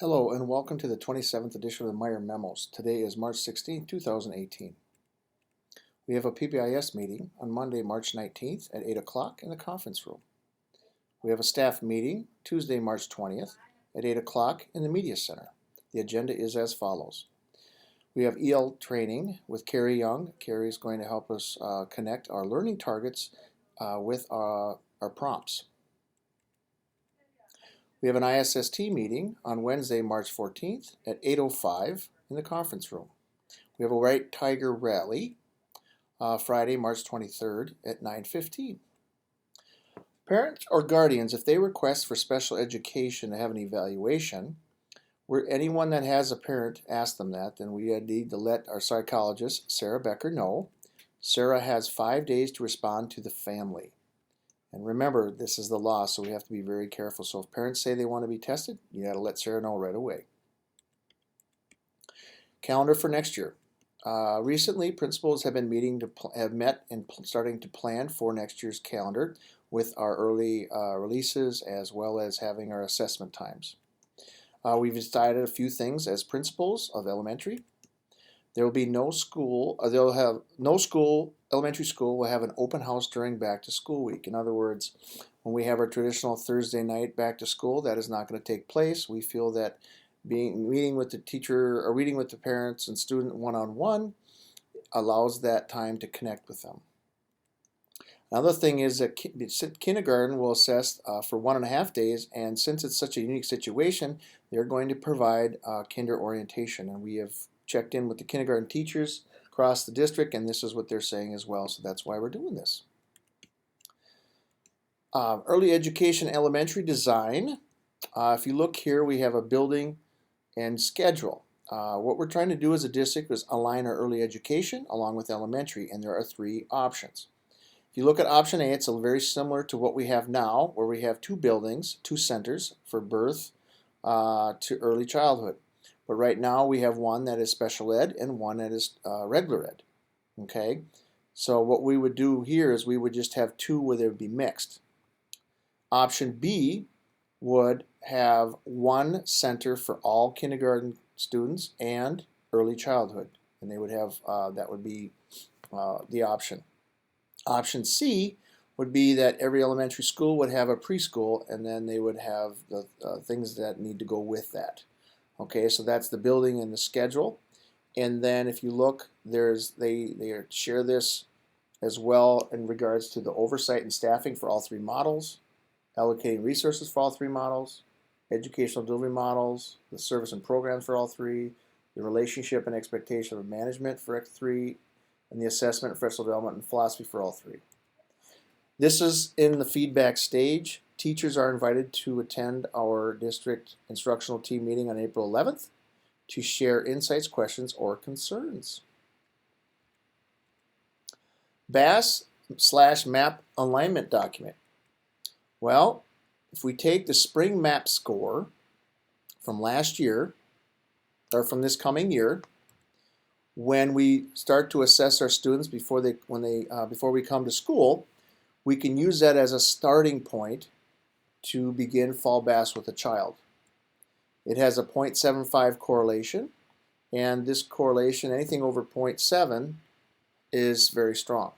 Hello and welcome to the 27th edition of the Meyer Memos. Today is March 16, 2018. We have a PBIS meeting on Monday, March 19th at 8 o'clock in the conference room. We have a staff meeting Tuesday, March 20th at 8 o'clock in the Media Center. The agenda is as follows. We have EL training with Carrie Young. Carrie is going to help us connect our learning targets with our prompts. We have an ISST meeting on Wednesday, March 14th at 8:05 in the conference room. We have a White Tiger rally Friday, March 23rd at 9:15. Parents or guardians, if they request for special education to have an evaluation, anyone that has a parent ask them that, then we need to let our psychologist, Sarah Becker, know. Sarah has 5 days to respond to the family. And remember, this is the law, so we have to be very careful. So if parents say they want to be tested, you got to let Sarah know right away. Calendar for next year. Recently, principals have been have met and starting to plan for next year's calendar with our early releases as well as having our assessment times. We've decided a few things as principals of elementary. There will be no school, elementary school will have an open house during back to school week. In other words, when we have our traditional Thursday night back to school, that is not going to take place. We feel that meeting with the teacher or meeting with the parents and student one-on-one allows that time to connect with them. Another thing is that kindergarten will assess for 1.5 days, and since it's such a unique situation, they're going to provide kinder orientation, and we have checked in with the kindergarten teachers across the district, and this is what they're saying as well, so that's why we're doing this. Early education elementary design. If you look here, we have a building and schedule. What we're trying to do as a district is align our early education along with elementary, and there are 3 options. If you look at option A, it's very similar to what we have now, where we have 2 buildings, 2 centers for birth to early childhood. But right now we have one that is special ed and one that is regular ed. Okay, so what we would do here is we would just have 2 where they would be mixed. Option B would have 1 center for all kindergarten students and early childhood, and they would have that would be the option. Option C would be that every elementary school would have a preschool, and then they would have the things that need to go with that. Okay, so that's the building and the schedule. And then if you look, they share this as well in regards to the oversight and staffing for all 3 models, allocating resources for all 3 models, educational delivery models, the service and programs for all 3, the relationship and expectation of management for X3, and the assessment, professional development, and philosophy for all 3. This is in the feedback stage. Teachers are invited to attend our district instructional team meeting on April 11th to share insights, questions, or concerns. BAS/MAP alignment document. Well, if we take the spring MAP score from last year, or from this coming year, when we start to assess our students before we come to school, we can use that as a starting point to begin fall BAS with a child. It has a 0.75 correlation, and this correlation, anything over 0.7, is very strong.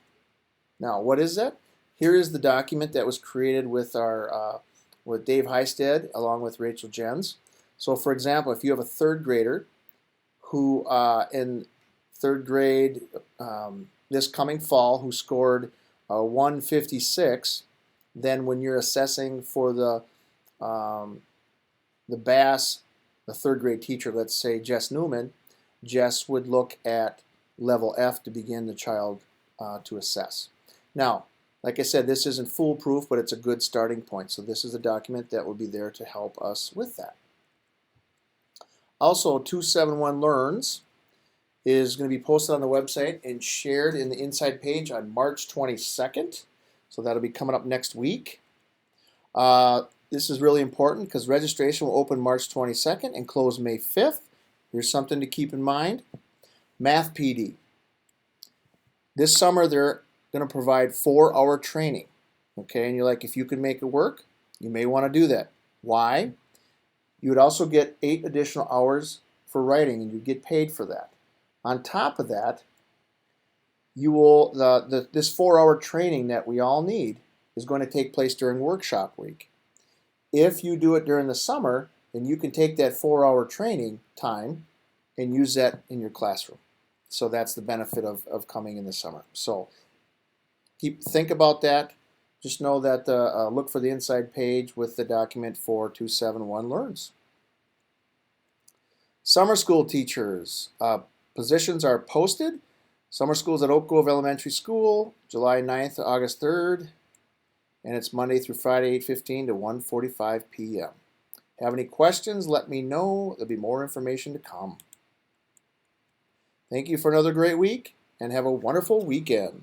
Now, what is that? Here is the document that was created with with Dave Heisted along with Rachel Jens. So, for example, if you have a 3rd grader who in 3rd grade this coming fall who scored 156, then when you're assessing for the BAS, the 3rd grade teacher, let's say Jess Newman, Jess would look at level F to begin the child to assess. Now, like I said, this isn't foolproof, but it's a good starting point. So this is a document that will be there to help us with that. Also, 271 Learns is going to be posted on the website and shared in the inside page on March 22nd. So that'll be coming up next week. This is really important because registration will open March 22nd and close May 5th. Here's something to keep in mind. Math PD. This summer they're going to provide 4-hour training. Okay, and you're like, if you can make it work, you may want to do that. Why? You would also get 8 additional hours for writing, and you get paid for that. On top of that, you will this 4-hour training that we all need is going to take place during workshop week. If you do it during the summer, then you can take that 4-hour training time and use that in your classroom. So that's the benefit of coming in the summer. So think about that. Just know that look for the inside page with the document 4271 Learns. Summer school teachers. Positions are posted. Summer school is at Oak Grove Elementary School, July 9th to August 3rd. And it's Monday through Friday, 8:15 to 1:45 p.m. Have any questions? Let me know. There'll be more information to come. Thank you for another great week, and have a wonderful weekend.